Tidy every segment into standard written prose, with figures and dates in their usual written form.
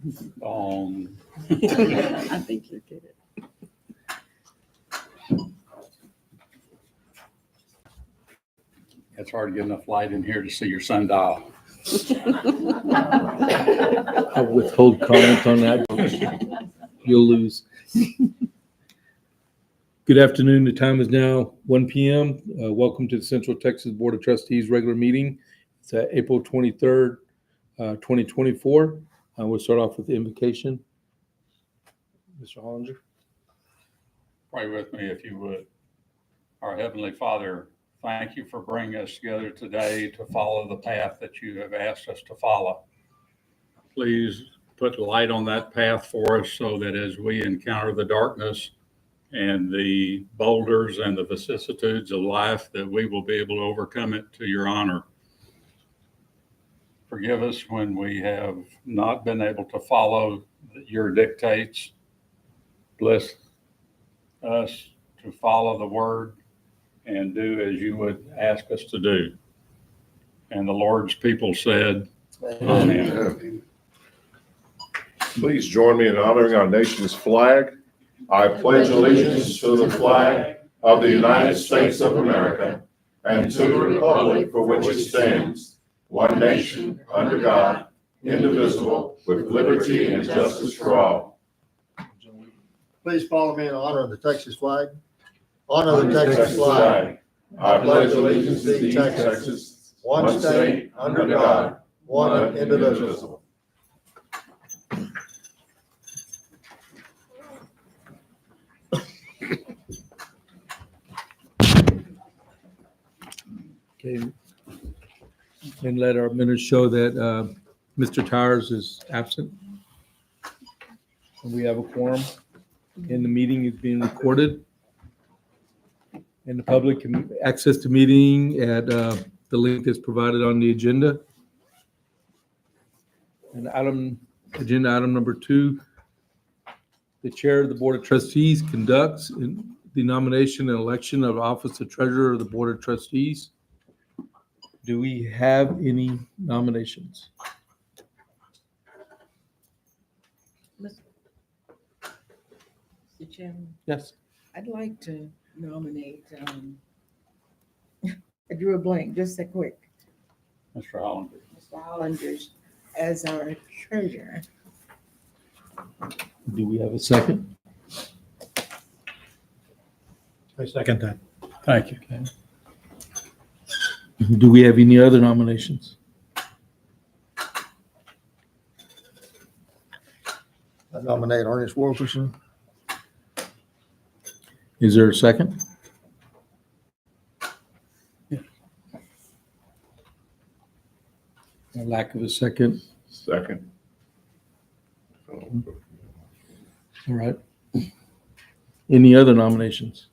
I think you did it. It's hard to get enough light in here to see your sundial. I'll withhold comment on that. You'll lose. Good afternoon. The time is now 1 p.m. Welcome to the Central Texas Board of Trustees regular meeting. It's April 23rd, 2024. We'll start off with the invocation. Mr. Hollinger. Pray with me if you would. Our Heavenly Father, thank you for bringing us together today to follow the path that you have asked us to follow. Please put light on that path for us so that as we encounter the darkness and the boulders and the vicissitudes of life, that we will be able to overcome it to your honor. Forgive us when we have not been able to follow your dictates. Bless us to follow the word and do as you would ask us to do. And the Lord's people said, Amen. Please join me in honoring our nation's flag. I pledge allegiance to the flag of the United States of America and to the republic for which it stands, one nation, under God, indivisible, with liberty and justice for all. Please follow me in honor of the Texas flag. Honor the Texas flag. I pledge allegiance to Texas, one state, under God, one indivisible. Okay. And let our minutes show that Mr. Towers is absent. And we have a quorum. And the meeting is being recorded. And the public can access the meeting at the link that's provided on the agenda. And agenda item number 2, the chair of the Board of Trustees conducts the nomination and election of office of treasurer of the Board of Trustees. Do we have any nominations? Mr. Chairman, Yes. I'd like to nominate, I drew a blank, just a quick, Mr. Hollander. Mr. Hollinger as our treasurer. Do we have a second? I second that. Thank you. Okay. Do we have any other nominations? I nominate Ernest Wilkerson. Is there a second? A lack of a second. Second. All right. Any other nominations?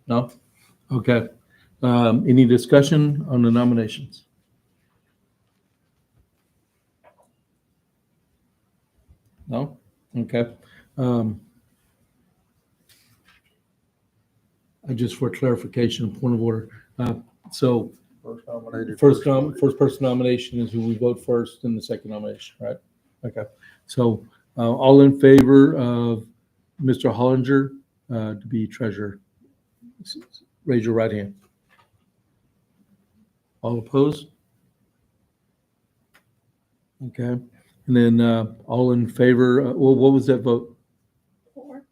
No? Okay. Any discussion on the nominations? No? Okay. Just for clarification, point of order. So First nominated. first person nomination is who we vote first, and the second nomination, right? Okay. So all in favor of Mr. Hollinger to be treasurer, raise your right hand. All opposed? Okay. And then all in favor, well, what was that vote? Four.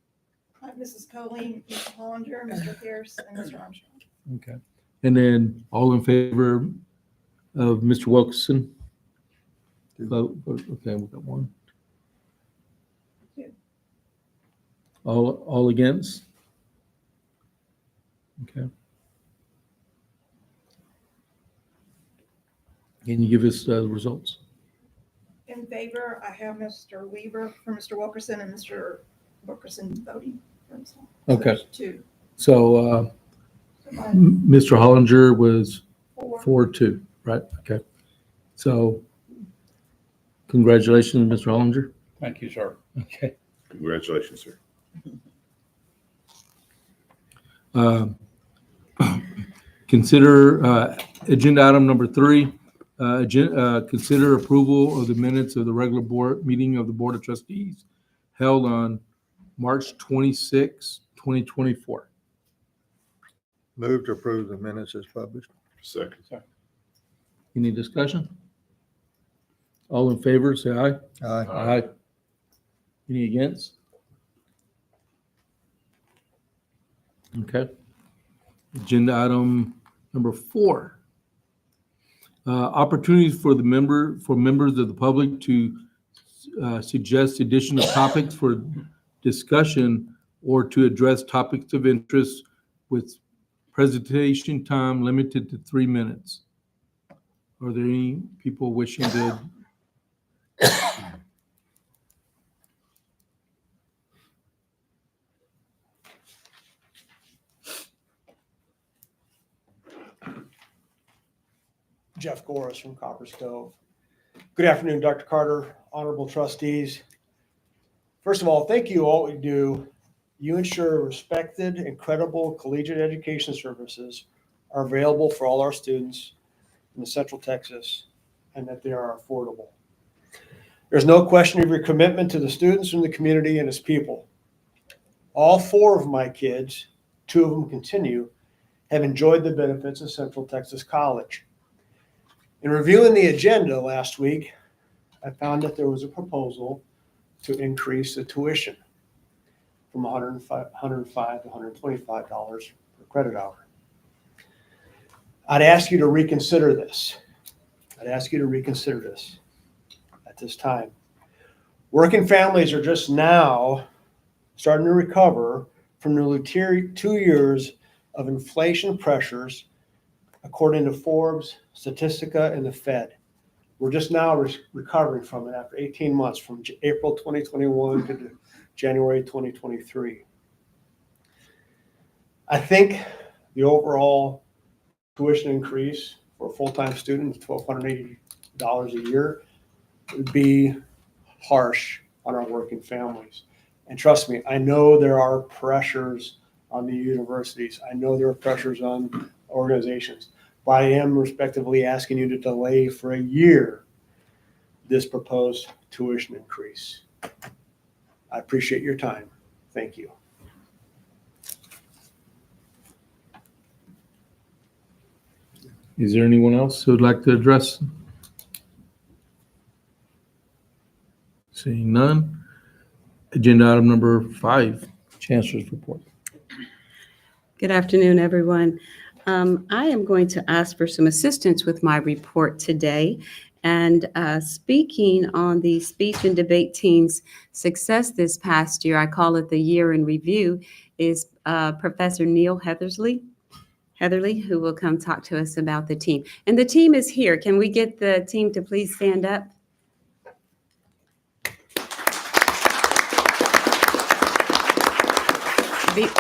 Mrs. Colleen, Mr. Hollinger, Mr. Pierce, and Mr. Armstrong. Okay. And then all in favor of Mr. Wilkerson? Vote. Okay, we got one. Two. All against? Okay. Can you give us the results? In favor, I have Mr. Weaver for Mr. Wilkerson and Mr. Wilkerson voting for himself. So Okay. there's two. So So by Mr. Hollinger was four. 4-2, right? Okay. So congratulations, Mr. Hollinger. Thank you, sir. Okay. Congratulations, sir. Consider agenda item number 3, Consider approval of the minutes of the regular board meeting of the Board of Trustees held on March 26, 2024. Move to approve the minutes as published. Second. Any discussion? All in favor, say aye. Aye. Aye. Any against? Okay. Agenda item number 4. Opportunities for members of the public to suggest additional topics for discussion or to address topics of interest with presentation time limited to 3 minutes. Are there any people wishing to? Jeff Goris from Copper Stove. Good afternoon, Dr. Carter, honorable trustees. First of all, thank you all you do. You ensure respected and credible collegiate education services are available for all our students in Central Texas and that they are affordable. There's no question of your commitment to the students and the community and its people. All 4 of my kids, 2 of them continue, have enjoyed the benefits of Central Texas College. In reviewing the agenda last week, I found that there was a proposal to increase the tuition from $105 to $125 per credit hour. I'd ask you to reconsider this. At this time. Working families are just now starting to recover from nearly 2 years of inflation pressures, according to Forbes, Statistica, and the Fed. We're just now recovering from it after 18 months, from April 2021 to January 2023. I think the overall tuition increase for a full-time student of $1,280 a year would be harsh on our working families. And trust me, I know there are pressures on the universities. I know there are pressures on organizations. But I am respectively asking you to delay for a year this proposed tuition increase. I appreciate your time. Thank you. Is there anyone else who would like to address? Seeing none. Agenda item number 5, Chancellor's Report. Good afternoon, everyone. I am going to ask for some assistance with my report today. And speaking on the speech and debate team's success this past year, I call it the year in review, is Professor Neil Heatherly, who will come talk to us about the team. And the team is here. Can we get the team to please stand up?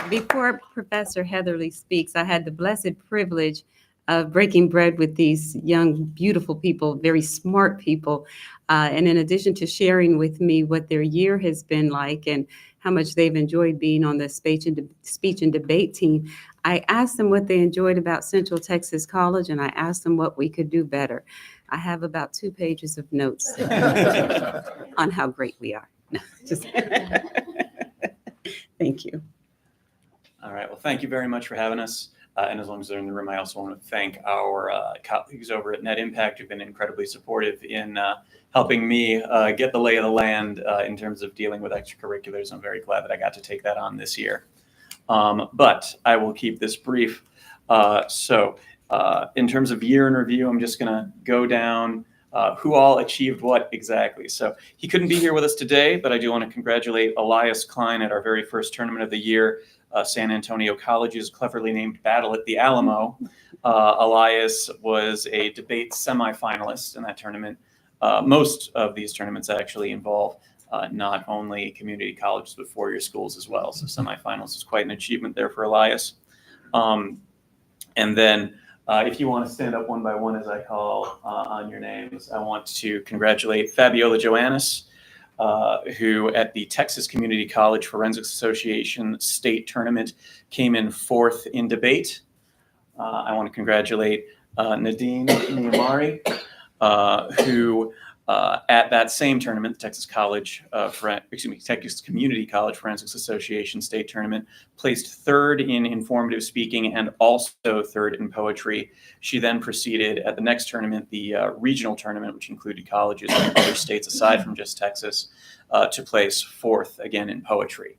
Before Professor Heatherly speaks, I had the blessed privilege of breaking bread with these young, beautiful people, very smart people. And in addition to sharing with me what their year has been like and how much they've enjoyed being on the speech and debate team, I asked them what they enjoyed about Central Texas College, and I asked them what we could do better. I have about 2 pages of notes on how great we are. No, just thank you. All right. Well, thank you very much for having us. And as long as they're in the room, I also want to thank our colleagues over at Net Impact who've been incredibly supportive in helping me get the lay of the land in terms of dealing with extracurriculars. I'm very glad that I got to take that on this year. But I will keep this brief. In terms of year in review, I'm just going to go down who all achieved what exactly. So he couldn't be here with us today, but I do want to congratulate Elias Klein at our very first tournament of the year. San Antonio College's cleverly named Battle at the Alamo. Elias was a debate semifinalist in that tournament. Most of these tournaments actually involve not only community colleges, but four-year schools as well. So semifinals is quite an achievement there for Elias. And then if you want to stand up one by one as I call on your names, I want to congratulate Fabiola Joannis, who at the Texas Community College Forensics Association state tournament came in 4th in debate. I want to congratulate Nadine Niamari, who at that same tournament, the Texas Texas Community College Forensics Association state tournament, placed third in informative speaking and also third in poetry. She then proceeded at the next tournament, the regional tournament, which included colleges from other states aside from just Texas, to place fourth again in poetry.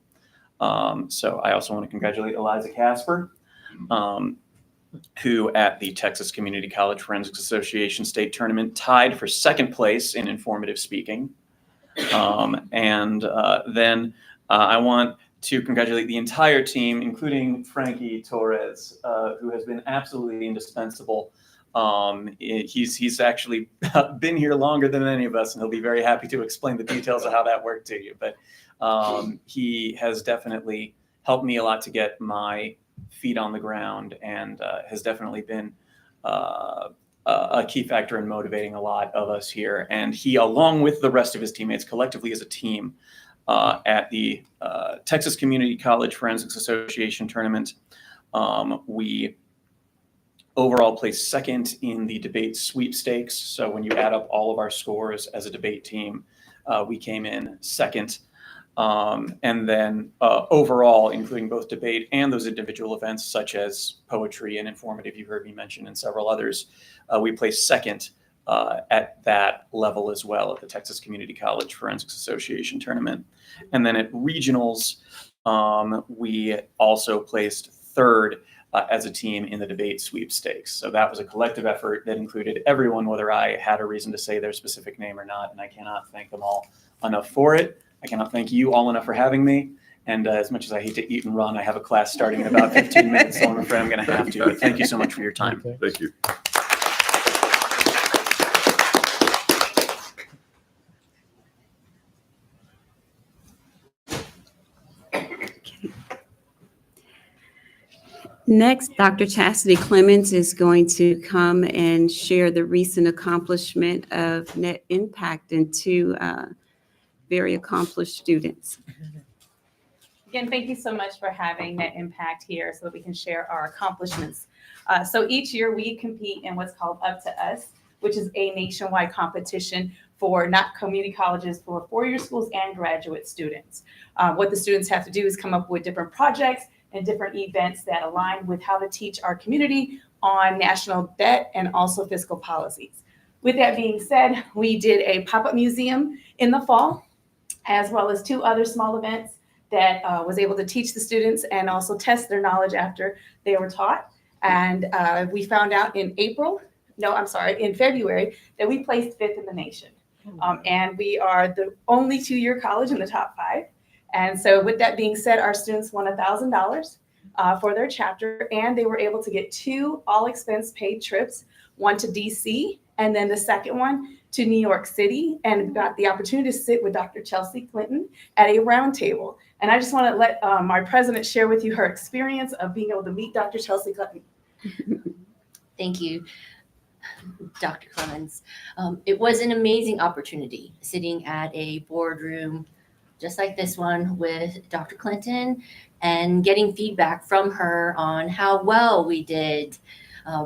So I also want to congratulate Eliza Casper, who at the Texas Community College Forensics Association state tournament tied for second place in informative speaking. Then I want to congratulate the entire team, including Frankie Torres, who has been absolutely indispensable. He's actually been here longer than any of us, and he'll be very happy to explain the details of how that worked to you. But he has definitely helped me a lot to get my feet on the ground, and has definitely been a key factor in motivating a lot of us here. And he, along with the rest of his teammates, collectively as a team, at the Texas Community College Forensics Association tournament, we overall placed second in the debate sweepstakes. So when you add up all of our scores as a debate team, we came in second. And then overall, including both debate and those individual events such as poetry and informative, you heard me mention, and several others, we placed second at that level as well at the Texas Community College Forensics Association tournament. And then at regionals, we also placed third as a team in the debate sweepstakes. So that was a collective effort that included everyone, whether I had a reason to say their specific name or not, and I cannot thank them all enough for it. I cannot thank you all enough for having me. And as much as I hate to eat and run, I have a class starting in about 15 minutes, so I'm afraid I'm going to have to. But thank you so much for your time. Okay. Thank you. Next, Dr. Chastity Clemens is going to come and share the recent accomplishment of Net Impact and two very accomplished students. Again, thank you so much for having Net Impact here so that we can share our accomplishments. So each year we compete in what's called Up to Us, which is a nationwide competition for not community colleges, for four-year schools and graduate students. What the students have to do is come up with different projects and different events that align with how to teach our community on national debt and also fiscal policies. With that being said, we did a pop-up museum in the fall, as well as two other small events that was able to teach the students and also test their knowledge after they were taught. And we found out in February, that we placed 5th in the nation. And we are the only two-year college in the top 5. And so with that being said, our students won $1,000 for their chapter, and they were able to get 2 all-expense paid trips, one to DC, and then the second one to New York City, and got the opportunity to sit with Dr. Chelsea Clinton at a round table. And I just want to let our president share with you her experience of being able to meet Dr. Chelsea Clinton. Thank you, Dr. Clemens. It was an amazing opportunity sitting at a boardroom just like this one with Dr. Clinton and getting feedback from her on how well we did,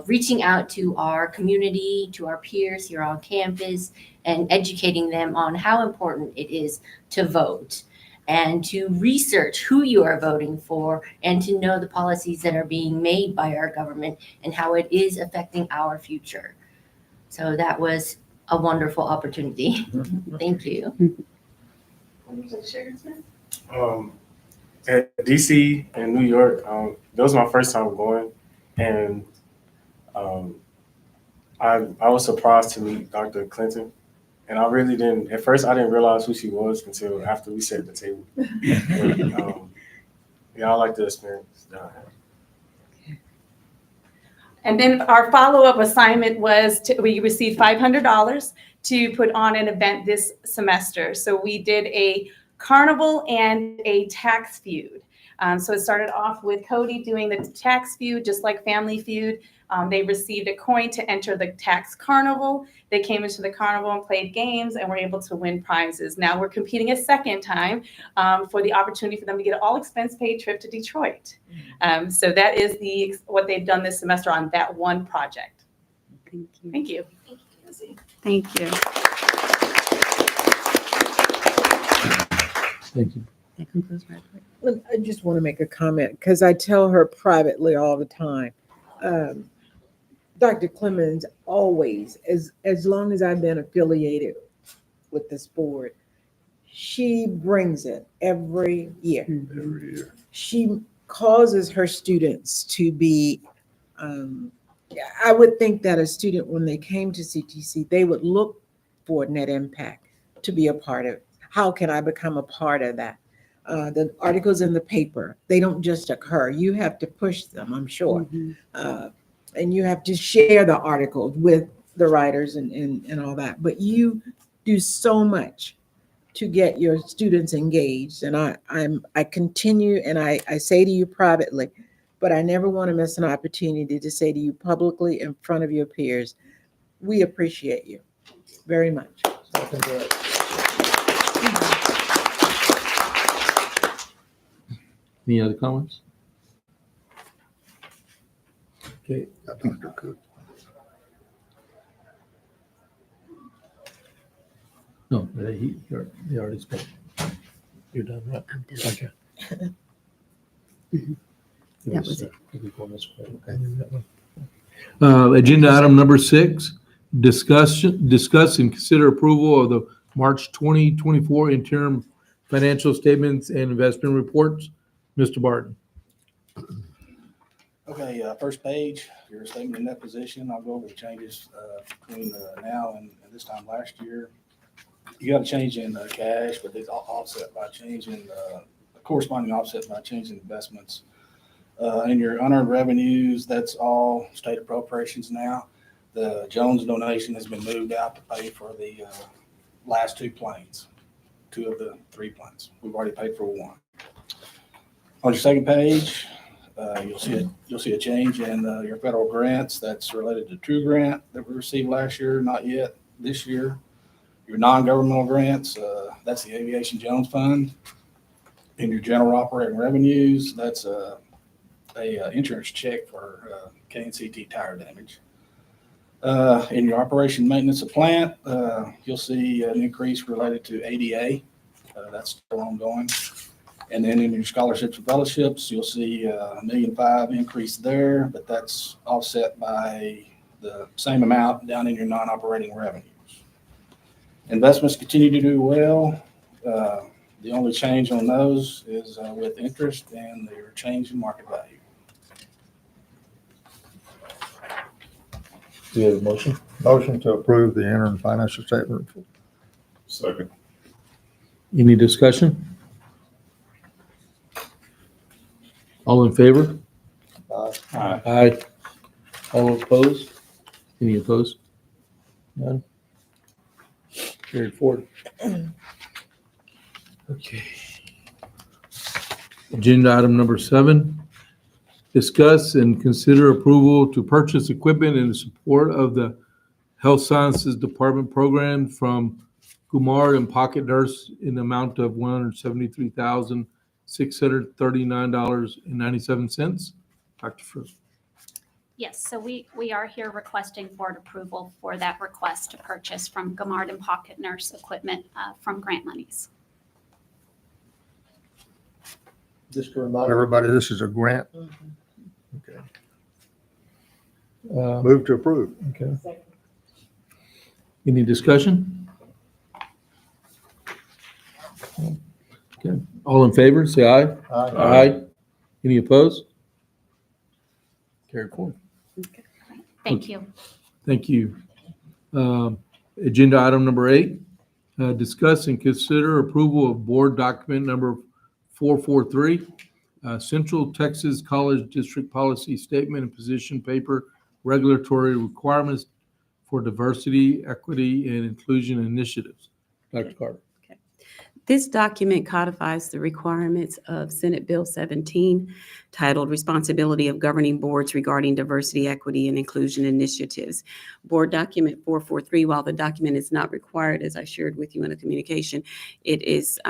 reaching out to our community, to our peers here on campus, and educating them on how important it is to vote and to research who you are voting for and to know the policies that are being made by our government and how it is affecting our future. So that was a wonderful opportunity. Thank you. At DC and New York, that was my first time going, and I was surprised to meet Dr. Clinton, and I really didn't. At first, I didn't realize who she was until after we sat at the table. But, yeah, I like the experience that I had. And then our follow-up assignment was we received $500 to put on an event this semester. So we did a carnival and a tax feud. So it started off with Cody doing the tax feud, just like Family Feud. They received a coin to enter the tax carnival. They came into the carnival and played games and were able to win prizes. Now we're competing a second time for the opportunity for them to get an all-expense paid trip to Detroit. So that is what they've done this semester on that one project. Thank you. Thank you. Thank you. Thank you. Thank you. That concludes my report. Look, I just want to make a comment because I tell her privately all the time. Dr. Clemens always, as long as I've been affiliated with this board, she brings it every year. Every year. She causes her students to be, I would think that a student, when they came to CTC, they would look for net impact to be a part of. How can I become a part of that? The articles in the paper, they don't just occur. You have to push them, I'm sure. And you have to share the articles with the writers and all that. But you do so much to get your students engaged. And I continue, and I say to you privately, but I never want to miss an opportunity to say to you publicly in front of your peers, we appreciate you very much. Any other comments? Okay. Dr. Cook. No, he already spoke. You're done, right? Okay. That was it. Agenda item number 6, discuss and consider approval of the March 2024 interim financial statements and investment reports. Mr. Barton. Okay, first page, your statement in that position. I'll go over the changes between now and this time last year. You got a change in cash, but it's offset by change in corresponding offset by change in investments. In your unearned revenues, that's all state appropriations now. The Jones donation has been moved out to pay for the last 2 planes, 2 of the 3 planes. We've already paid for 1. On your second page, you'll see a change in your federal grants. That's related to True Grant that we received last year, not yet this year. Your non-governmental grants, that's the Aviation Jones Fund. In your general operating revenues, that's a insurance check for KNCT tire damage. In your operation maintenance of plant, you'll see an increase related to ADA. That's still ongoing. And then in your scholarships and fellowships, you'll see $1.5 million increase there, but that's offset by the same amount down in your non-operating revenues. Investments continue to do well. The only change on those is with interest and their change in market value. Do you have a motion? Motion to approve the interim financial statement. Second. Any discussion? All in favor? Aye. All opposed? Any opposed? None? Carried forward. Okay. Agenda item number 7, discuss and consider approval to purchase equipment in support of the Health Sciences Department program from Kumar and Pocket Nurse in the amount of $173,639.97. Dr. Fritz. Yes, so we are here requesting board approval for that request to purchase from Gamard and Pocket Nurse equipment from grant monies. Just to remind everybody, this is a grant. Okay. Move to approve. Okay. Any discussion? Okay. All in favor, say aye. Aye. Any opposed? Carried forward. Thank you. Thank you. Agenda item number 8, discuss and consider approval of board document number 443, Central Texas College District Policy Statement and Position Paper Regulatory Requirements for Diversity, Equity, and Inclusion Initiatives. Dr. Carter. This document codifies the requirements of Senate Bill 17, titled Responsibility of Governing Boards Regarding Diversity, Equity, and Inclusion Initiatives. Board Document 443, while the document is not required, as I shared with you in a communication, it is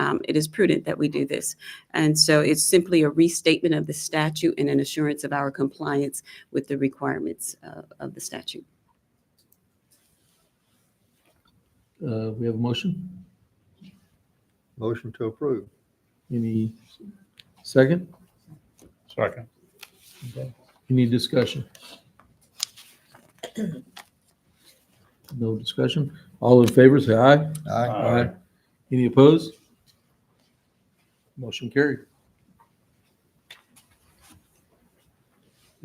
prudent that we do this. And so it's simply a restatement of the statute and an assurance of our compliance with the requirements of the statute. We have a motion? Motion to approve. Any second? Second. Any discussion? No discussion? All in favor, say aye. Aye. Any opposed? Motion carried.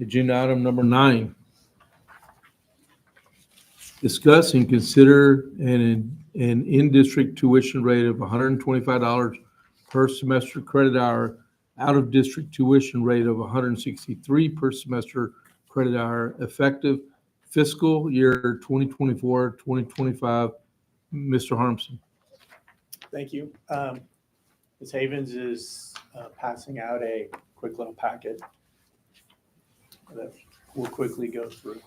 Agenda item number 9. Discuss and consider an in-district tuition rate of $125 per semester credit hour, out-of-district tuition rate of $163 per semester credit hour, effective fiscal year 2024-2025. Mr. Harmson. Thank you. Ms. Havens is passing out a quick little packet that we'll quickly go through.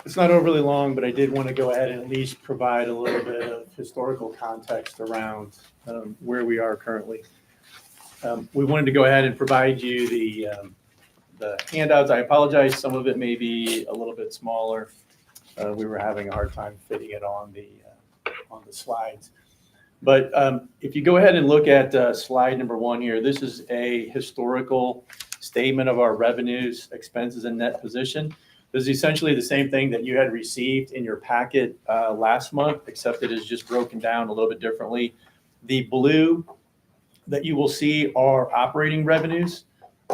It's not overly long, but I did want to go ahead and at least provide a little bit of historical context around where we are currently. We wanted to go ahead and provide you the handouts. I apologize, some of it may be a little bit smaller. We were having a hard time fitting it on the slides. But if you go ahead and look at slide number 1 here, this is a historical statement of our revenues, expenses, and net position. This is essentially the same thing that you had received in your packet last month, except it is just broken down a little bit differently. The blue that you will see are operating revenues.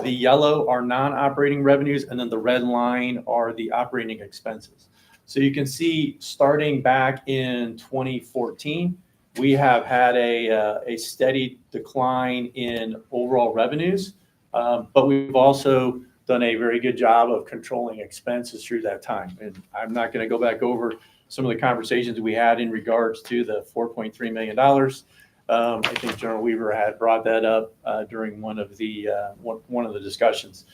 The yellow are non-operating revenues, and then the red line are the operating expenses. So you can see starting back in 2014, we have had a steady decline in overall revenues, but we've also done a very good job of controlling expenses through that time. And I'm not going to go back over some of the conversations we had in regards to the $4.3 million. I think General Weaver had brought that up during one of the discussions.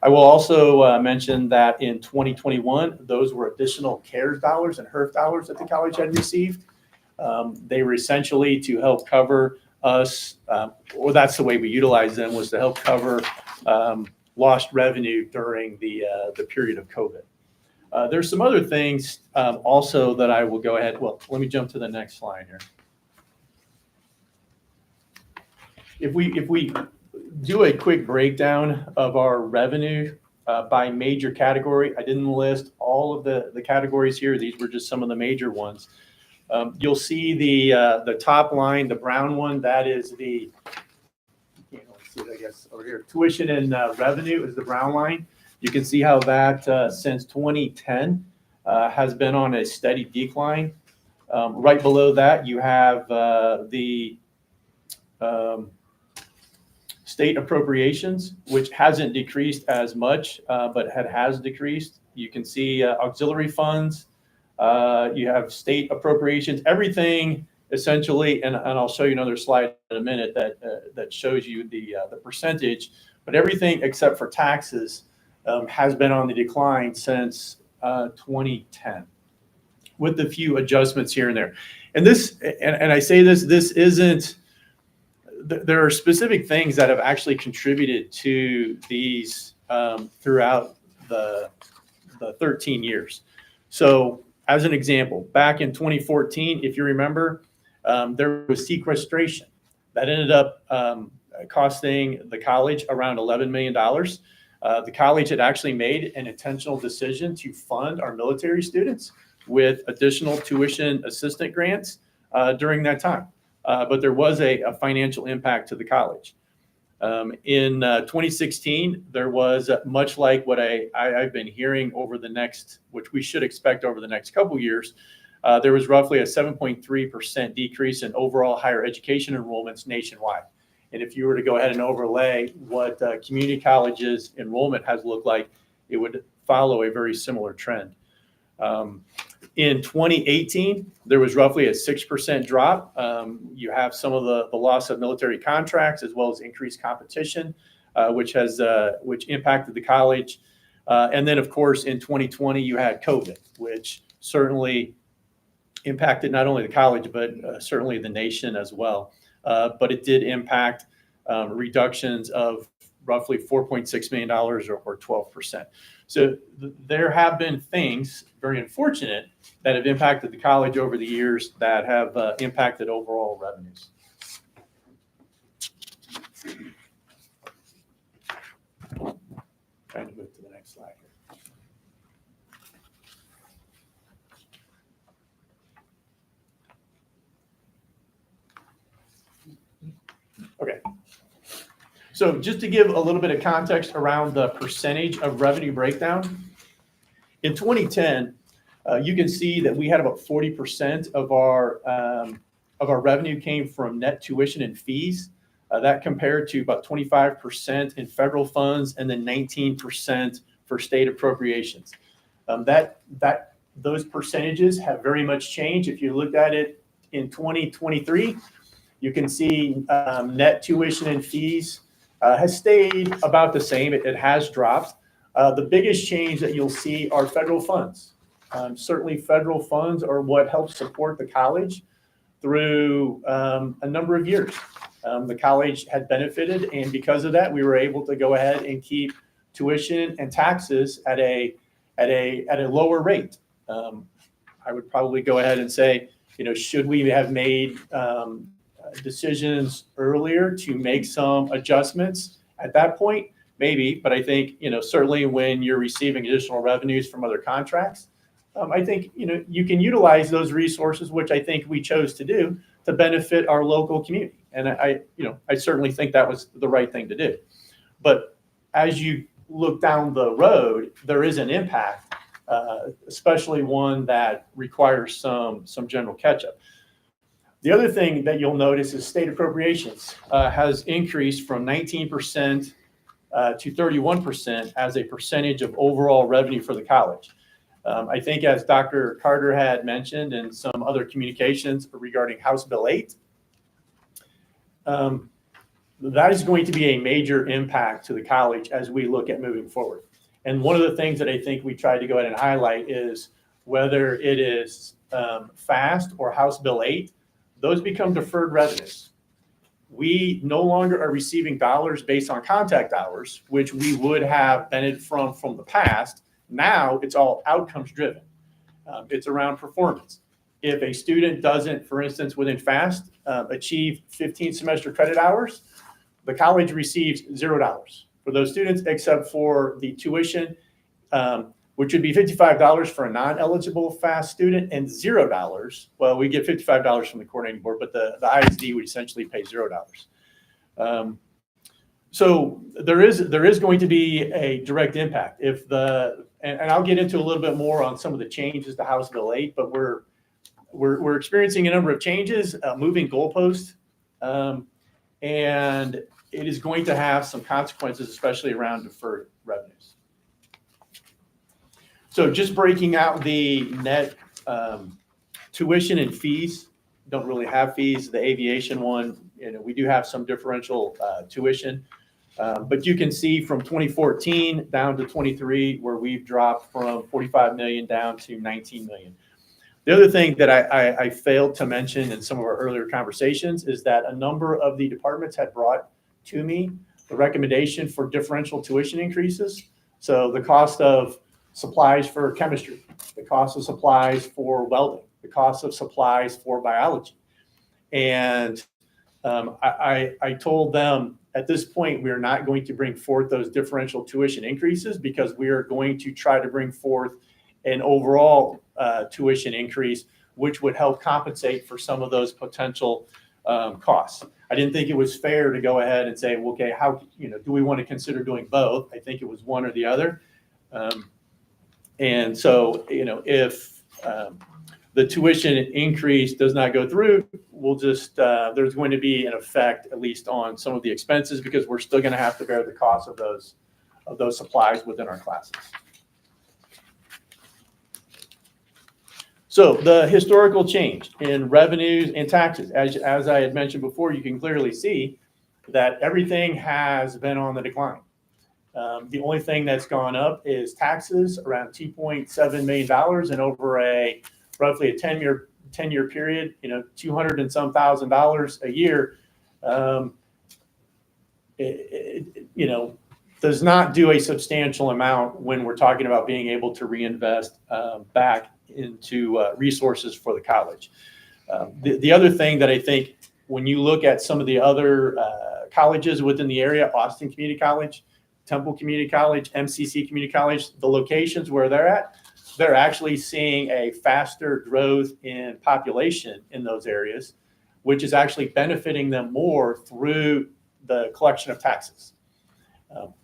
I will also mention that in 2021, those were additional CARES dollars and HERF dollars that the college had received. They were essentially to help cover us, or that's the way we utilized them, was to help cover lost revenue during the period of COVID. There's some other things also that I will go ahead. Well, let me jump to the next slide here. If we do a quick breakdown of our revenue by major category, I didn't list all of the categories here. These were just some of the major ones. You'll see the top line, the brown one, that is the, I guess over here, tuition and revenue is the brown line. You can see how that since 2010 has been on a steady decline. Right below that, you have the state appropriations, which hasn't decreased as much, but has decreased. You can see auxiliary funds. You have state appropriations, everything essentially, and I'll show you another slide in a minute that shows you the percentage, but everything except for taxes has been on the decline since 2010, with a few adjustments here and there. And this, and I say this isn't, there are specific things that have actually contributed to these throughout the 13 years. So as an example, back in 2014, if you remember, there was sequestration that ended up costing the college around $11 million. The college had actually made an intentional decision to fund our military students with additional tuition assistant grants during that time. But there was a financial impact to the college. In 2016, there was much like what I've been hearing over the next, which we should expect over the next couple of years, there was roughly a 7.3% decrease in overall higher education enrollments nationwide. And if you were to go ahead and overlay what community colleges enrollment has looked like, it would follow a very similar trend. In 2018, there was roughly a 6% drop. You have some of the loss of military contracts as well as increased competition, which impacted the college. And then, of course, in 2020, you had COVID, which certainly impacted not only the college, but certainly the nation as well. But it did impact reductions of roughly $4.6 million or 12%. So there have been things, very unfortunate, that have impacted the college over the years that have impacted overall revenues. Trying to move to the next slide here. Okay. So just to give a little bit of context around the percentage of revenue breakdown, in 2010, you can see that we had about 40% of our revenue came from net tuition and fees. That compared to about 25% in federal funds and then 19% for state appropriations. Those percentages have very much changed. If you looked at it in 2023, you can see net tuition and fees has stayed about the same. It has dropped. The biggest change that you'll see are federal funds. Certainly federal funds are what helps support the college through a number of years. The college had benefited, and because of that, we were able to go ahead and keep tuition and taxes at a lower rate. I would probably go ahead and say, should we have made decisions earlier to make some adjustments at that point? Maybe, but I think, certainly when you're receiving additional revenues from other contracts, I think, you can utilize those resources, which I think we chose to do, to benefit our local community. And I certainly think that was the right thing to do. But as you look down the road, there is an impact, especially one that requires some general catch-up. The other thing that you'll notice is state appropriations has increased from 19% to 31% as a percentage of overall revenue for the college. I think as Dr. Carter had mentioned in some other communications regarding House Bill 8, that is going to be a major impact to the college as we look at moving forward. And one of the things that I think we tried to go ahead and highlight is whether it is FAST or House Bill 8, those become deferred revenues. We no longer are receiving dollars based on contact hours, which we would have benefited from the past. Now it's all outcomes driven. It's around performance. If a student doesn't, for instance, within FAST, achieve 15 semester credit hours, the college receives $0 for those students, except for the tuition, which would be $55 for a non-eligible FAST student and $0. Well, we get $55 from the coordinating board, but the ISD would essentially pay $0. So there is going to be a direct impact if and I'll get into a little bit more on some of the changes to House Bill 8, but we're experiencing a number of changes, moving goalposts, and it is going to have some consequences, especially around deferred revenues. So just breaking out the net tuition and fees, don't really have fees. The aviation one, we do have some differential tuition. But you can see from 2014 down to 23, where we've dropped from 45 million down to 19 million. The other thing that I failed to mention in some of our earlier conversations is that a number of the departments had brought to me the recommendation for differential tuition increases. So the cost of supplies for chemistry, the cost of supplies for welding, the cost of supplies for biology. And I told them, at this point, we are not going to bring forth those differential tuition increases because we are going to try to bring forth an overall tuition increase, which would help compensate for some of those potential costs. I didn't think it was fair to go ahead and say, well, okay, how, do we want to consider doing both? I think it was one or the other. And so, if the tuition increase does not go through, we'll just, there's going to be an effect, at least on some of the expenses, because we're still going to have to bear the cost of those supplies within our classes. So the historical change in revenues and taxes, as I had mentioned before, you can clearly see that everything has been on the decline. The only thing that's gone up is taxes, around $2.7 million, and over roughly a 10-year 10-year period, $200 and some $1,000 a year, does not do a substantial amount when we're talking about being able to reinvest back into resources for the college. The other thing that I think when you look at some of the other colleges within the area, Austin Community College, Temple Community College, MCC Community College, the locations where they're at, they're actually seeing a faster growth in population in those areas, which is actually benefiting them more through the collection of taxes.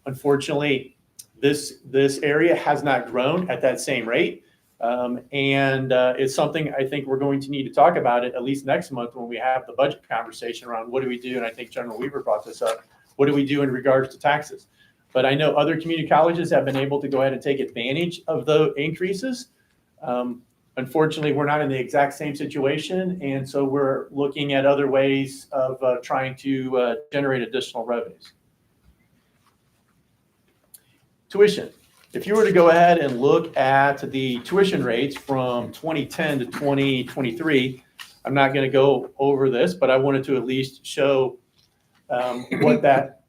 Unfortunately, this area has not grown at that same rate. And it's something I think we're going to need to talk about it at least next month when we have the budget conversation around what do we do? And I think General Weaver brought this up. What do we do in regards to taxes? But I know other community colleges have been able to go ahead and take advantage of the increases. Unfortunately, we're not in the exact same situation. And so we're looking at other ways of trying to generate additional revenues. Tuition. If you were to go ahead and look at the tuition rates from 2010 to 2023, I'm not going to go over this, but I wanted to at least show what that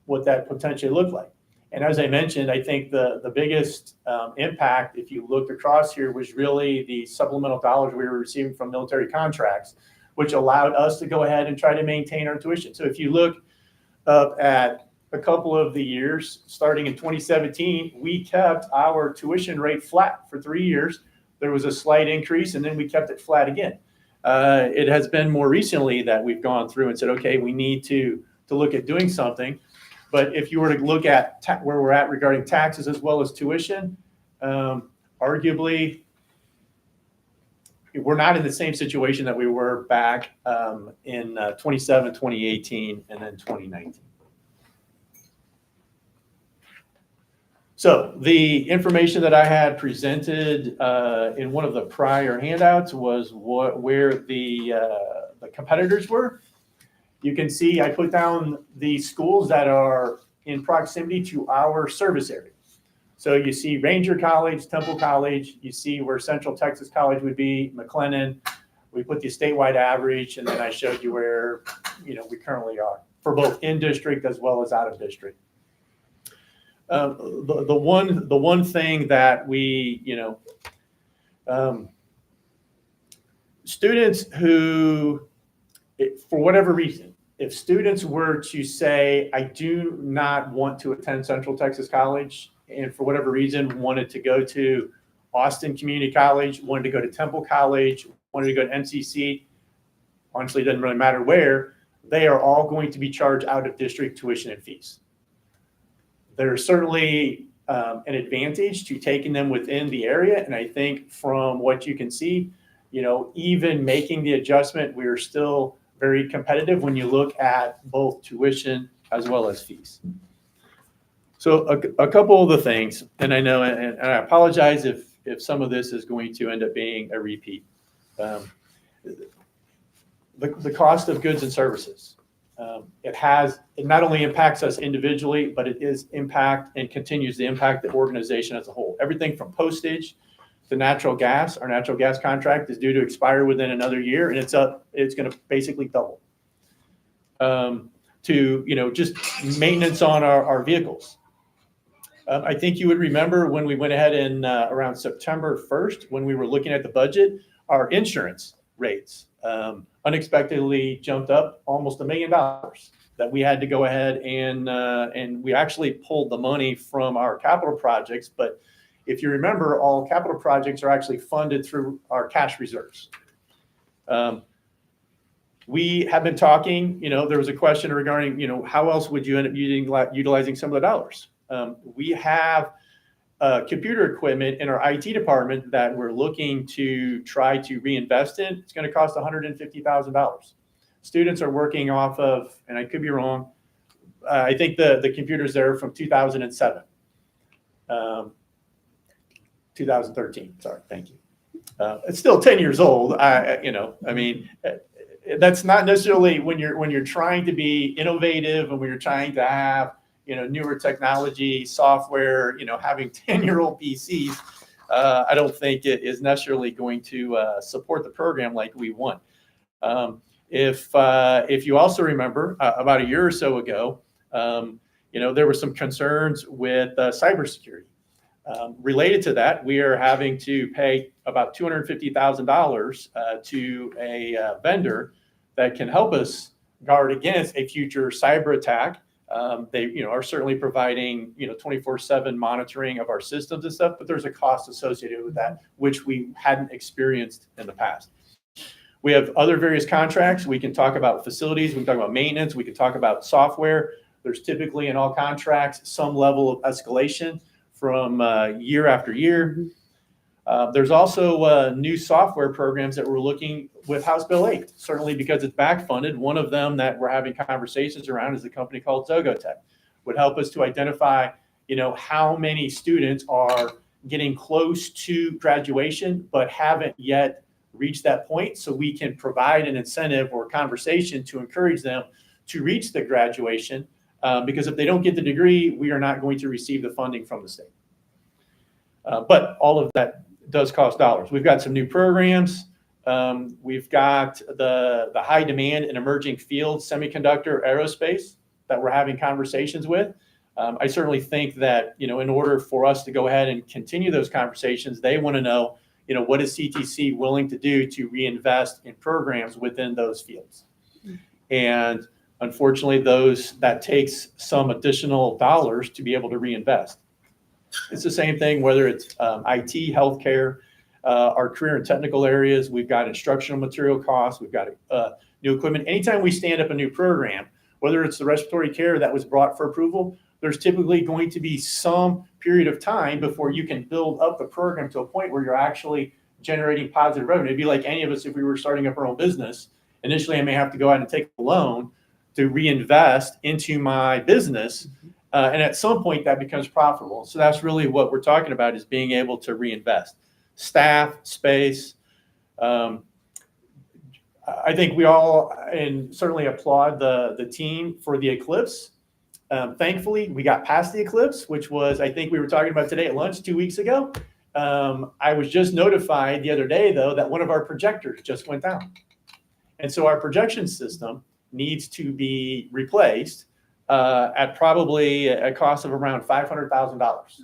potentially looked like. And as I mentioned, I think the biggest impact, if you looked across here, was really the supplemental dollars we were receiving from military contracts, which allowed us to go ahead and try to maintain our tuition. So if you look up at a couple of the years, starting in 2017, we kept our tuition rate flat for 3 years. There was a slight increase, and then we kept it flat again. It has been more recently that we've gone through and said, okay, we need to look at doing something. But if you were to look at where we're at regarding taxes as well as tuition, arguably, we're not in the same situation that we were back in 2017, 2018, and then 2019. So the information that I had presented in one of the prior handouts was where the competitors were. You can see I put down the schools that are in proximity to our service area. So you see Ranger College, Temple College, you see where Central Texas College would be, McLennan. We put the statewide average, and then I showed you where we currently are for both in district as well as out of district. The one thing that we, students who, for whatever reason, if students were to say, I do not want to attend Central Texas College, and for whatever reason wanted to go to Austin Community College, wanted to go to Temple College, wanted to go to MCC, honestly, it doesn't really matter where, they are all going to be charged out of district tuition and fees. There's certainly an advantage to taking them within the area. And I think from what you can see, even making the adjustment, we are still very competitive when you look at both tuition as well as fees. So a couple of the things, and I know, and I apologize if some of this is going to end up being a repeat. The cost of goods and services. It not only impacts us individually, but it is impact and continues to impact the organization as a whole. Everything from postage to natural gas. Our natural gas contract is due to expire within another year, and it's going to basically double. To just maintenance on our vehicles. I think you would remember when we went ahead and around September 1st, when we were looking at the budget, our insurance rates unexpectedly jumped up almost $1 million that we had to go ahead and we actually pulled the money from our capital projects. But if you remember, all capital projects are actually funded through our cash reserves. We have been talking, there was a question regarding, how else would you end up utilizing some of the dollars? We have computer equipment in our IT department that we're looking to try to reinvest in. It's going to cost $150,000. Students are working off of, and I could be wrong, I think the computer's there from 2007. 2013, sorry, thank you. It's still 10 years old. That's not necessarily when you're trying to be innovative and when you're trying to have, newer technology, software, having 10-year-old PCs, I don't think it is necessarily going to support the program like we want. If you also remember, about a year or so ago, there were some concerns with cybersecurity. Related to that, we are having to pay about $250,000 to a vendor that can help us guard against a future cyber attack. They, are certainly providing, 24/7 monitoring of our systems and stuff, but there's a cost associated with that, which we hadn't experienced in the past. We have other various contracts. We can talk about facilities. We can talk about maintenance. We can talk about software. There's typically in all contracts some level of escalation from year after year. There's also new software programs that we're looking with House Bill 8, certainly because it's back funded. One of them that we're having conversations around is a company called Zogotech. Would help us to identify, how many students are getting close to graduation but haven't yet reached that point, so we can provide an incentive or conversation to encourage them to reach the graduation. Because if they don't get the degree, we are not going to receive the funding from the state. But all of that does cost dollars. We've got some new programs. We've got the high demand in emerging fields, semiconductor, aerospace, that we're having conversations with. I certainly think that, in order for us to go ahead and continue those conversations, they want to know, what is CTC willing to do to reinvest in programs within those fields? And unfortunately, that takes some additional dollars to be able to reinvest. It's the same thing, whether it's IT, healthcare, our career and technical areas. We've got instructional material costs. We've got new equipment. Anytime we stand up a new program, whether it's the respiratory care that was brought for approval, there's typically going to be some period of time before you can build up the program to a point where you're actually generating positive revenue. It'd be like any of us if we were starting up our own business. Initially, I may have to go out and take a loan to reinvest into my business. And at some point that becomes profitable. So that's really what we're talking about, is being able to reinvest. Staff, space. I think we all, and certainly applaud the team for the eclipse. Thankfully, we got past the eclipse, which was, I think we were talking about today at lunch 2 weeks ago. I was just notified the other day, though, that one of our projectors just went down. And so our projection system needs to be replaced at probably a cost of around $500,000.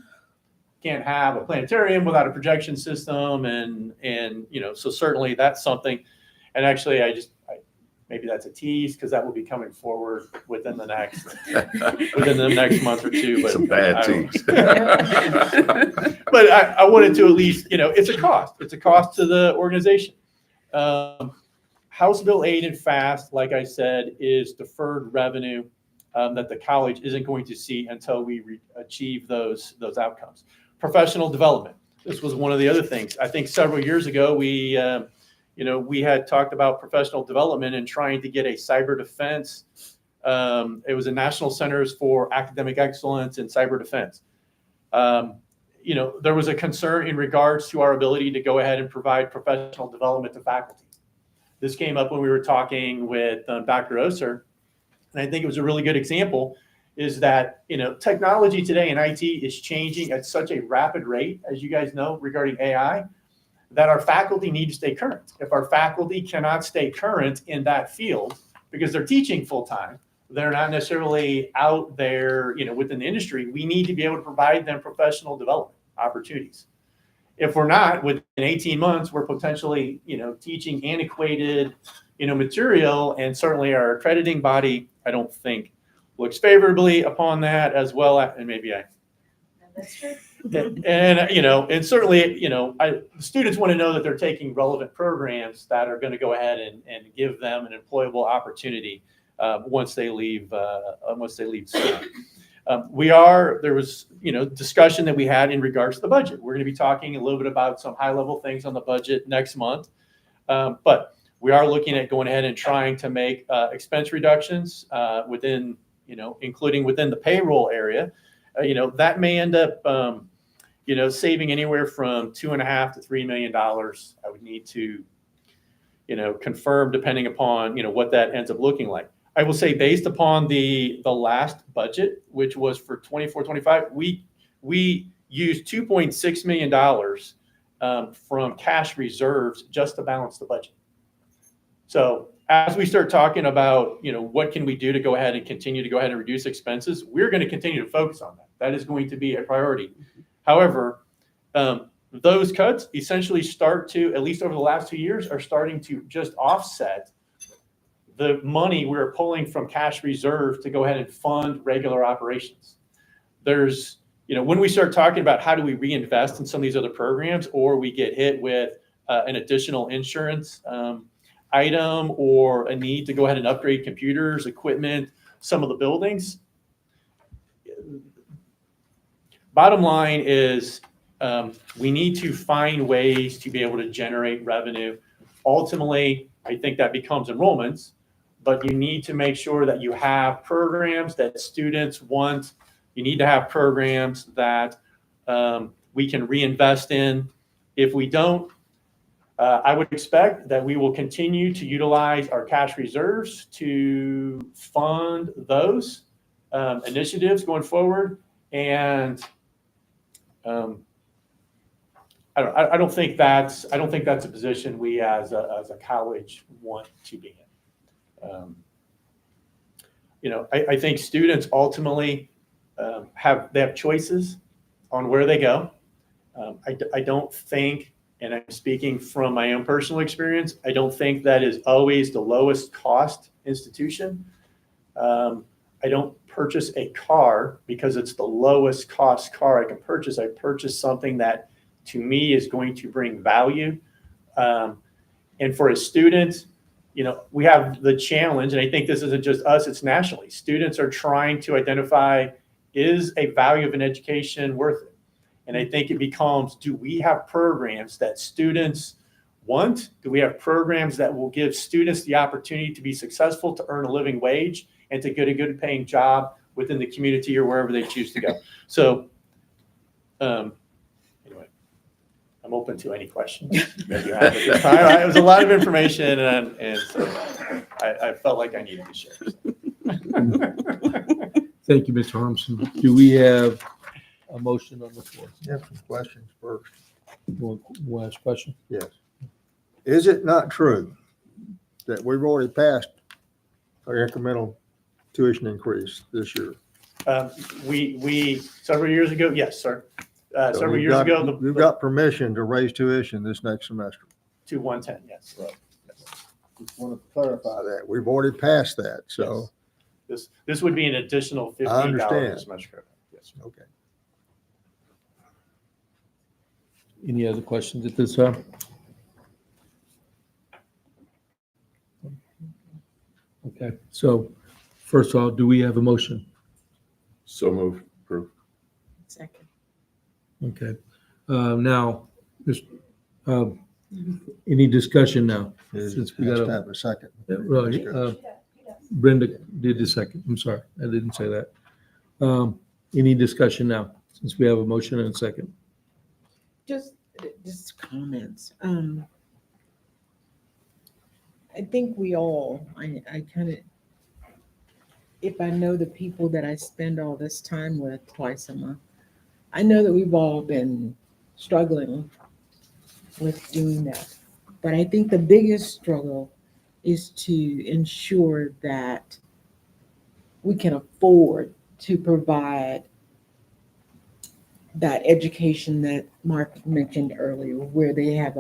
Can't have a planetarium without a projection system, and so certainly that's something. And actually, maybe that's a tease, because that will be coming forward within the next month or two. But Some bad tease. But I wanted to at least, it's a cost. It's a cost to the organization. House Bill 8 and FAST, like I said, is deferred revenue that the college isn't going to see until we achieve those outcomes. Professional development. This was one of the other things. I think several years ago, we had talked about professional development and trying to get a cyber defense. It was a National Centers for Academic Excellence in Cyber Defense. There was a concern in regards to our ability to go ahead and provide professional development to faculty. This came up when we were talking with Dr. Oser, and I think it was a really good example, is that, technology today in IT is changing at such a rapid rate, as you guys know, regarding AI, that our faculty need to stay current. If our faculty cannot stay current in that field, because they're teaching full-time, they're not necessarily out there, within the industry, we need to be able to provide them professional development opportunities. If we're not, within 18 months, we're potentially, teaching antiquated, material, and certainly our accrediting body, I don't think, looks favorably upon that as well. And maybe That's true. and certainly, the students want to know that they're taking relevant programs that are going to go ahead and give them an employable opportunity once they leave school. There was, discussion that we had in regards to the budget. We're going to be talking a little bit about some high level things on the budget next month. But we are looking at going ahead and trying to make expense reductions within, including within the payroll area. That may end up, saving anywhere from $2.5 to $3 million. I would need to, confirm depending upon, what that ends up looking like. I will say, based upon the last budget, which was for 24-25, we used $2.6 million from cash reserves just to balance the budget. So as we start talking about, what can we do to go ahead and continue to go ahead and reduce expenses, we're going to continue to focus on that. That is going to be a priority. However, those cuts essentially start to, at least over the last 2 years, are starting to just offset the money we're pulling from cash reserve to go ahead and fund regular operations. There's, when we start talking about how do we reinvest in some of these other programs, or we get hit with an additional insurance item or a need to go ahead and upgrade computers, equipment, some of the buildings. Bottom line is we need to find ways to be able to generate revenue. Ultimately, I think that becomes enrollments, but you need to make sure that you have programs that students want. You need to have programs that we can reinvest in. If we don't, I would expect that we will continue to utilize our cash reserves to fund those initiatives going forward. And I don't think that's a position we as a college want to be in. I think students ultimately have choices on where they go. I don't think, and I'm speaking from my own personal experience, I don't think that is always the lowest cost institution. I don't purchase a car because it's the lowest cost car I can purchase. I purchase something that to me is going to bring value. And for a student, we have the challenge, and I think this isn't just us, it's nationally. Students are trying to identify, is a value of an education worth it? And I think it becomes, do we have programs that students want? Do we have programs that will give students the opportunity to be successful, to earn a living wage, and to get a good paying job within the community or wherever they choose to go? So anyway, I'm open to any questions that you have at this time. It was a lot of information, and so I felt like I needed to share. Thank you, Mr. Harmson. Do we have a motion on the floor? You have some questions first. Want to ask a question? Yes. Is it not true that we've already passed our incremental tuition increase this year? We several years ago, yes, sir. So Several years ago, we've got permission to raise tuition this next semester. to 110, yes. Just want to clarify that. We've already passed that, so. This would be an additional $15 I understand. a semester. Yes. Okay. Any other questions at this time? Okay, so first of all, do we have a motion? So move, approve. Second. Okay, now, any discussion now? Since we Has got to have a second. Right, Brenda did the second. I'm sorry, I didn't say that. Any discussion now, since we have a motion and a second? Just comments. I think we all, I kind of, if I know the people that I spend all this time with twice a month, I know that we've all been struggling with doing that. But I think the biggest struggle is to ensure that we can afford to provide that education that Mark mentioned earlier, where they have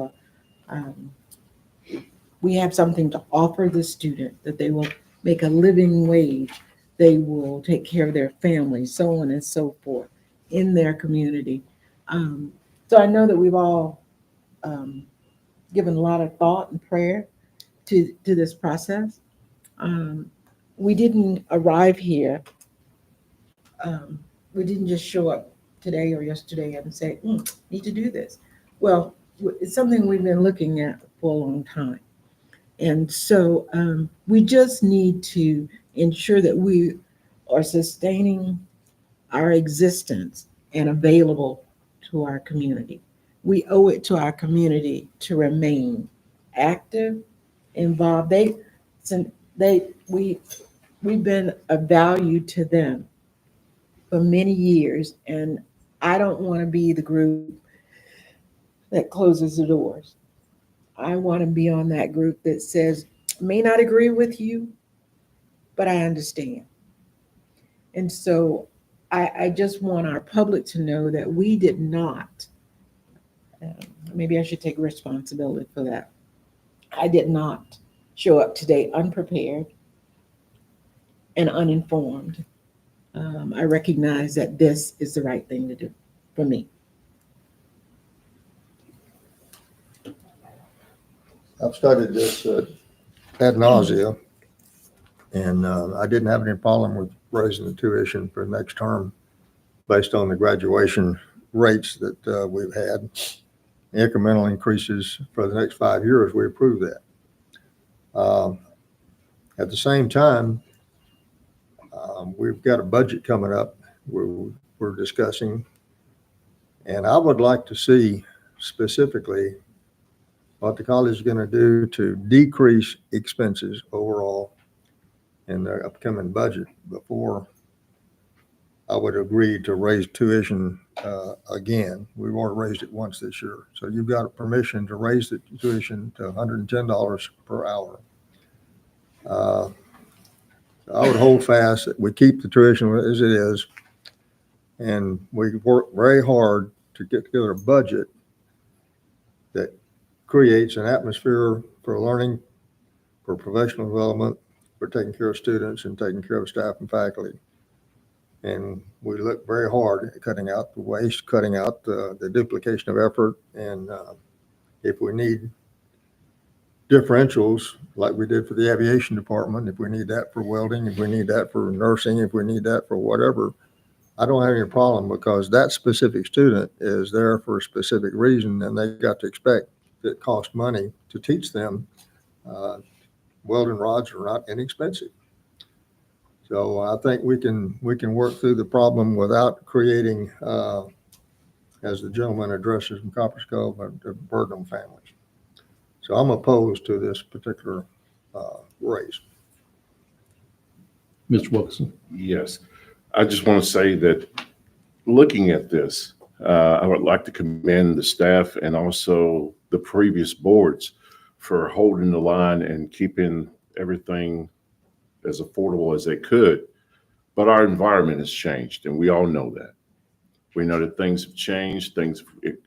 we have something to offer the student, that they will make a living wage, they will take care of their families, so on and so forth in their community. So I know that we've all given a lot of thought and prayer to this process. We didn't arrive here. We didn't just show up today or yesterday and say, need to do this. Well, it's something we've been looking at for a long time. And so we just need to ensure that we are sustaining our existence and available to our community. We owe it to our community to remain active, involved. We've been of value to them for many years, and I don't want to be the group that closes the doors. I want to be on that group that says, may not agree with you, but I understand. And so I just want our public to know that we did not, maybe I should take responsibility for that. I did not show up today unprepared and uninformed. I recognize that this is the right thing to do for me. I've studied this ad nausea, and I didn't have any problem with raising the tuition for next term based on the graduation rates that we've had. Incremental increases for the next 5 years, we approve that. At the same time, we've got a budget coming up we're discussing, and I would like to see specifically what the college is going to do to decrease expenses overall in their upcoming budget before I would agree to raise tuition again. We've already raised it once this year. So you've got permission to raise the tuition to $110 per hour. I would hold fast that we keep the tuition as it is, and we work very hard to get together a budget that creates an atmosphere for learning, for professional development, for taking care of students and taking care of staff and faculty. And we look very hard at cutting out the waste, cutting out the duplication of effort. And if we need differentials, like we did for the aviation department, if we need that for welding, if we need that for nursing, if we need that for whatever, I don't have any problem, because that specific student is there for a specific reason, and they got to expect it costs money to teach them. Welding rods are not inexpensive. So I think we can work through the problem without creating, as the gentleman addresses from Copperas Cove, a burden on families. So I'm opposed to this particular raise. Mr. Wilkerson. Yes, I just want to say that looking at this, I would like to commend the staff and also the previous boards for holding the line and keeping everything as affordable as they could. But our environment has changed, and we all know that. We know that things have changed,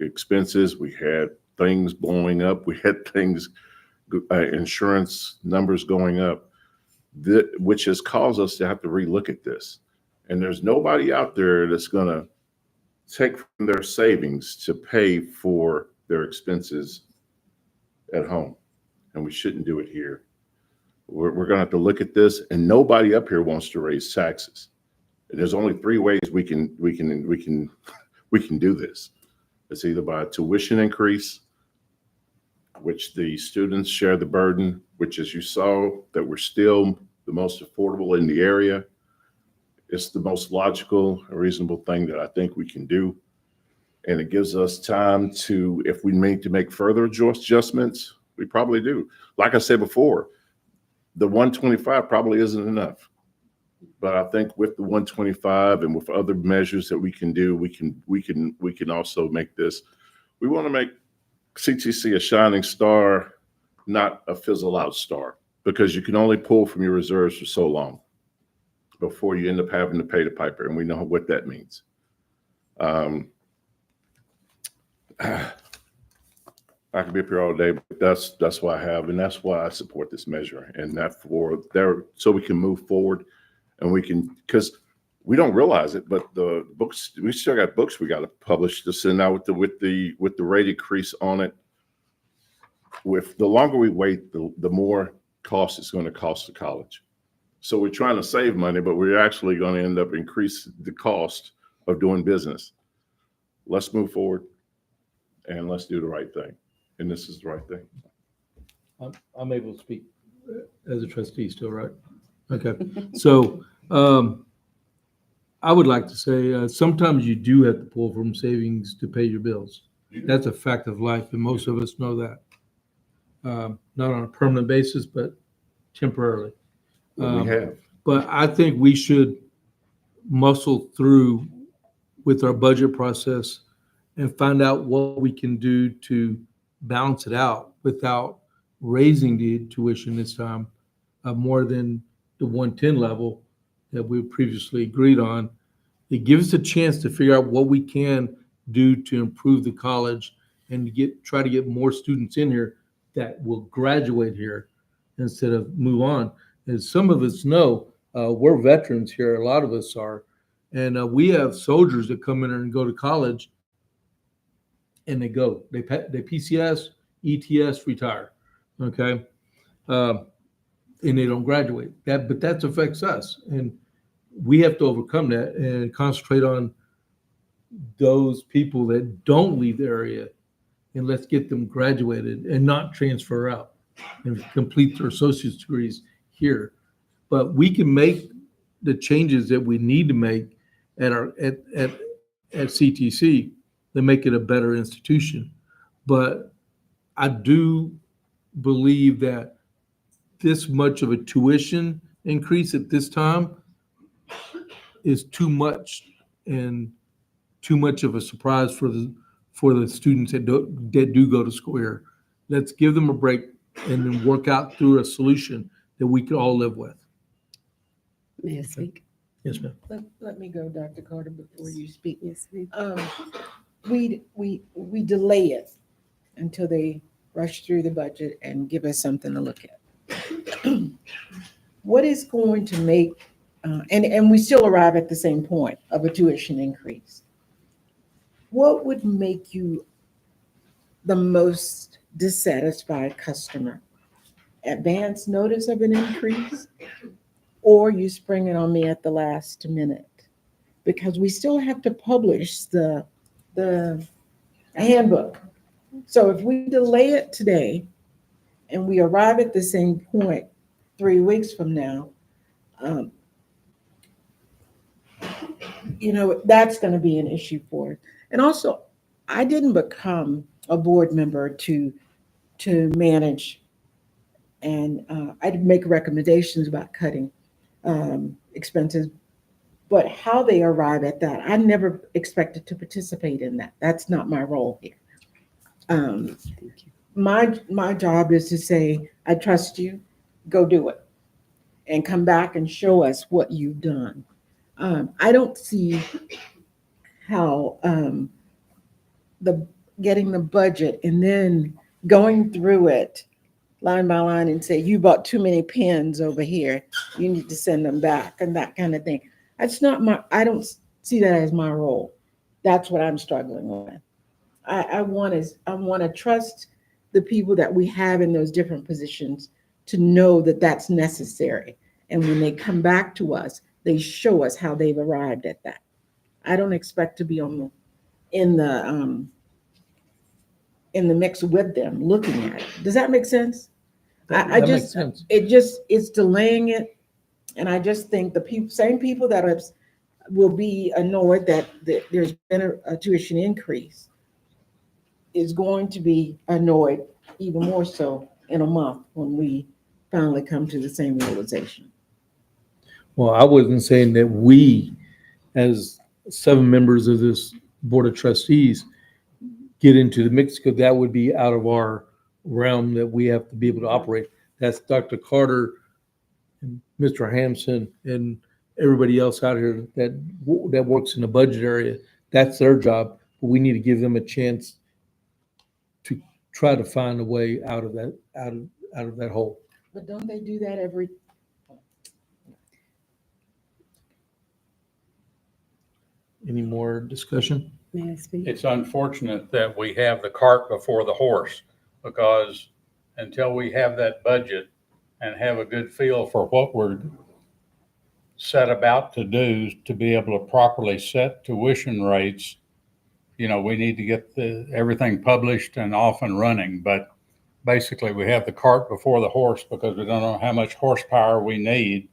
expenses. We had things blowing up. We had things, insurance numbers going up, which has caused us to have to relook at this. And there's nobody out there that's going to take from their savings to pay for their expenses at home. And we shouldn't do it here. We're going to have to look at this, and nobody up here wants to raise taxes. And there's only 3 ways we can do this. It's either by a tuition increase, which the students share the burden, which, as you saw, that we're still the most affordable in the area. It's the most logical and reasonable thing that I think we can do. And it gives us time to, if we need to make further adjustments, we probably do. Like I said before, the 125 probably isn't enough. But I think with the 125 and with other measures that we can do, we can also make this. We want to make CTC a shining star, not a fizzle out star, because you can only pull from your reserves for so long before you end up having to pay the piper, and we know what that means. I could be up here all day, but that's why I have, and that's why I support this measure, and that for there, so we can move forward, and we can, because we don't realize it, but the books, we still got books we got to publish to send out with the rate increase on it. With the longer we wait, the more cost it's going to cost the college. So we're trying to save money, but we're actually going to end up increasing the cost of doing business. Let's move forward and let's do the right thing. And this is the right thing. I'm able to speak as a trustee still, right? Okay. So I would like to say sometimes you do have to pull from savings to pay your bills. That's a fact of life, and most of us know that. Not on a permanent basis, but temporarily. We have. But I think we should muscle through with our budget process and find out what we can do to balance it out without raising the tuition this time more than the 110 level that we previously agreed on. It gives us a chance to figure out what we can do to improve the college and to try to get more students in here that will graduate here instead of move on. As some of us know, we're veterans here, a lot of us are, and we have soldiers that come in here and go to college and they go. They PCS, ETS, retire, okay? And they don't graduate. But that affects us. And we have to overcome that and concentrate on those people that don't leave the area, and let's get them graduated and not transfer out and complete their associate's degrees here. But we can make the changes that we need to make at CTC to make it a better institution. But I do believe that this much of a tuition increase at this time is too much, and too much of a surprise for the students that do go to school here. Let's give them a break and then work out through a solution that we could all live with. May I speak? Yes, ma'am. Let me go, Dr. Carter, before you speak. Yes, ma'am. We delay it until they rush through the budget and give us something to look at. What is going to make, and we still arrive at the same point of a tuition increase. What would make you the most dissatisfied customer? Advance notice of an increase, or you spring it on me at the last minute? Because we still have to publish the handbook. So if we delay it today and we arrive at the same point 3 weeks from now, that's going to be an issue for it. And also, I didn't become a board member to manage, and I'd make recommendations about cutting expenses, but how they arrive at that, I never expected to participate in that. That's not my role here. My job is to say, I trust you, go do it, and come back and show us what you've done. I don't see how getting the budget and then going through it line by line and say, you bought too many pens over here, you need to send them back, and that kind of thing. I don't see that as my role. That's what I'm struggling with. I want to trust the people that we have in those different positions to know that that's necessary. And when they come back to us, they show us how they've arrived at that. I don't expect to be in the mix with them looking at it. Does that make sense? That makes sense. It's delaying it. And I just think the same people that will be annoyed that there's been a tuition increase is going to be annoyed even more so in a month when we finally come to the same realization. Well, I wasn't saying that we, as 7 members of this Board of Trustees, get into the mix, because that would be out of our realm that we have to be able to operate. That's Dr. Carter and Mr. Hampson and everybody else out here that works in the budget area. That's their job, but we need to give them a chance to try to find a way out of that hole. But don't they do that every? Any more discussion? May I speak? It's unfortunate that we have the cart before the horse, because until we have that budget and have a good feel for what we're set about to do to be able to properly set tuition rates, we need to get everything published and off and running. But basically, we have the cart before the horse because we don't know how much horsepower we need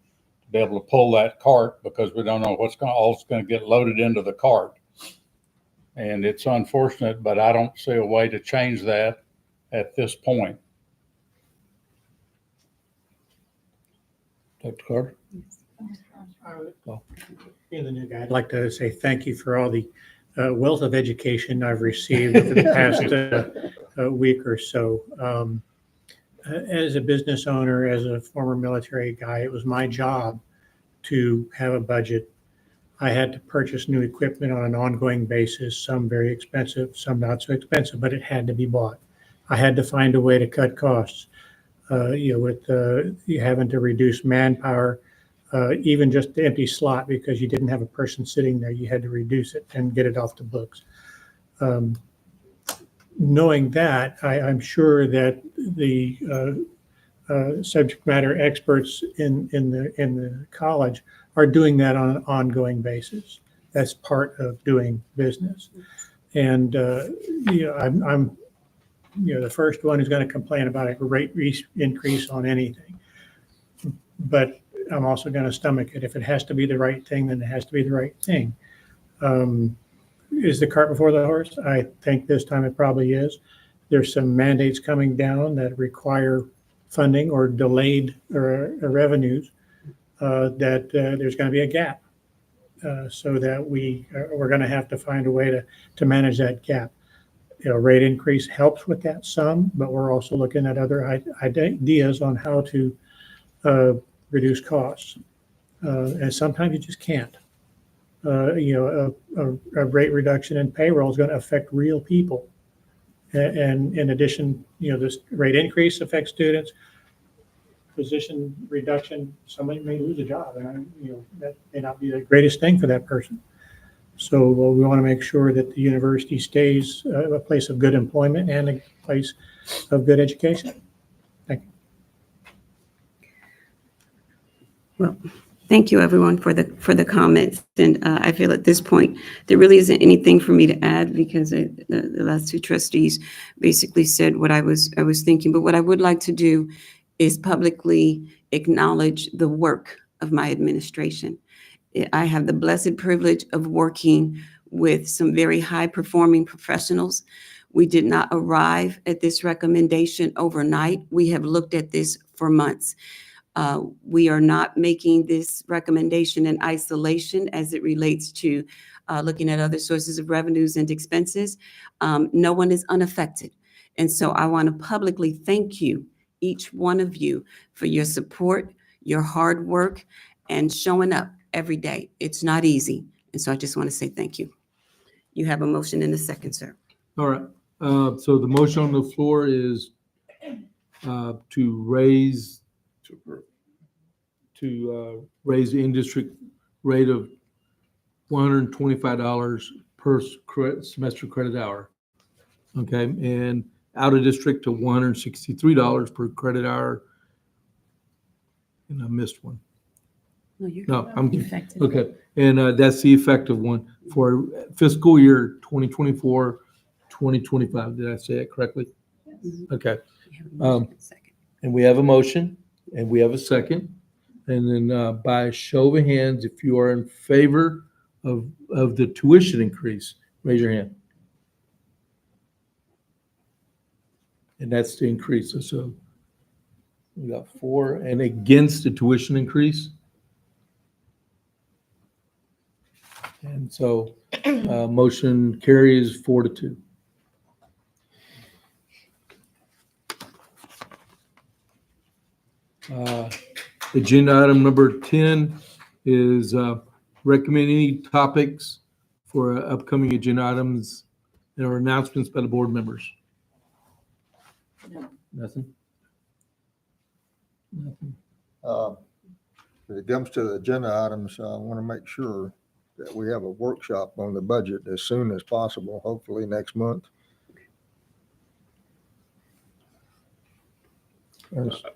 to be able to pull that cart, because we don't know what's going to get loaded into the cart. And it's unfortunate, but I don't see a way to change that at this point. Dr. Carter? Being the new guy, I'd like to say thank you for all the wealth of education I've received over the past week or so. As a business owner, as a former military guy, it was my job to have a budget. I had to purchase new equipment on an ongoing basis, some very expensive, some not so expensive, but it had to be bought. I had to find a way to cut costs. With you having to reduce manpower, even just the empty slot because you didn't have a person sitting there, you had to reduce it and get it off the books. Knowing that, I'm sure that the subject matter experts in the college are doing that on an ongoing basis. That's part of doing business. And I'm the first one who's going to complain about a rate increase on anything. But I'm also going to stomach it. If it has to be the right thing, then it has to be the right thing. Is the cart before the horse? I think this time it probably is. There's some mandates coming down that require funding or delayed revenues that there's going to be a gap. So that we're going to have to find a way to manage that gap. Rate increase helps with that some, but we're also looking at other ideas on how to reduce costs. And sometimes you just can't. A rate reduction in payroll is going to affect real people. And in addition, this rate increase affects students. Position reduction, somebody may lose a job, and that may not be the greatest thing for that person. So we want to make sure that the university stays a place of good employment and a place of good education. Thank you. Well, thank you everyone for the comments. And I feel at this point, there really isn't anything for me to add because the last two trustees basically said what I was thinking. But what I would like to do is publicly acknowledge the work of my administration. I have the blessed privilege of working with some very high-performing professionals. We did not arrive at this recommendation overnight. We have looked at this for months. We are not making this recommendation in isolation as it relates to looking at other sources of revenues and expenses. No one is unaffected. And so I want to publicly thank you, each one of you, for your support, your hard work, and showing up every day. It's not easy. And so I just want to say thank you. You have a motion in a second, sir. All right. So the motion on the floor is to raise the in-district rate of $125 per semester credit hour. Okay, and out of district to $163 per credit hour. And I missed one. No, I'm Effective. okay. And that's the effective one for fiscal year 2024, 2025. Did I say it correctly? Okay. And we have a motion and we have a second. And then by show of hands, if you are in favor of the tuition increase, raise your hand. And that's the increase. So we got 4. And against the tuition increase. And so motion carries 4-2. Agenda item number 10 is recommend any topics for upcoming agenda items and or announcements by the board members. Nothing? Nothing. When it comes to the agenda items, I want to make sure that we have a workshop on the budget as soon as possible, hopefully next month.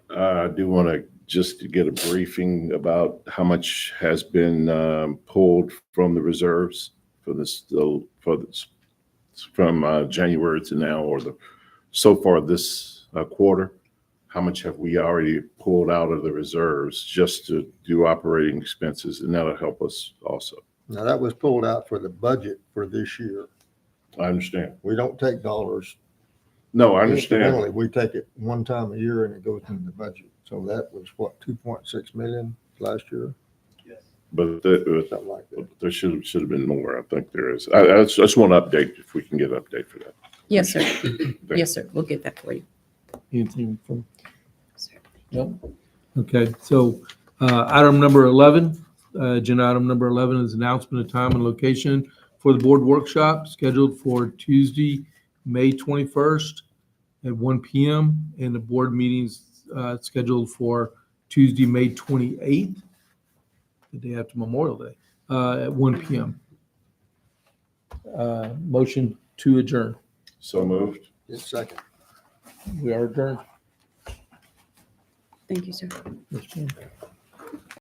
I do want to just get a briefing about how much has been pulled from the reserves for this from January to now, or so far this quarter. How much have we already pulled out of the reserves just to do operating expenses, and that'll help us also. Now, that was pulled out for the budget for this year. I understand. We don't take dollars. No, I understand. Incidentally, we take it one time a year and it goes into the budget. So that was what, 2.6 million last year? Yes. but there should have been more. I think there is. I just want to update, if we can get an update for that. Yes, sir. Yes, sir. We'll get that for you. Anything from? No? Okay, so item number 11, agenda item number 11 is announcement of time and location for the board workshop scheduled for Tuesday, May 21st at 1 PM, and the board meetings scheduled for Tuesday, May 28th, the day after Memorial Day, at 1 PM. Motion to adjourn. So moved. Second. We are adjourned. Thank you, sir. Yes, ma'am.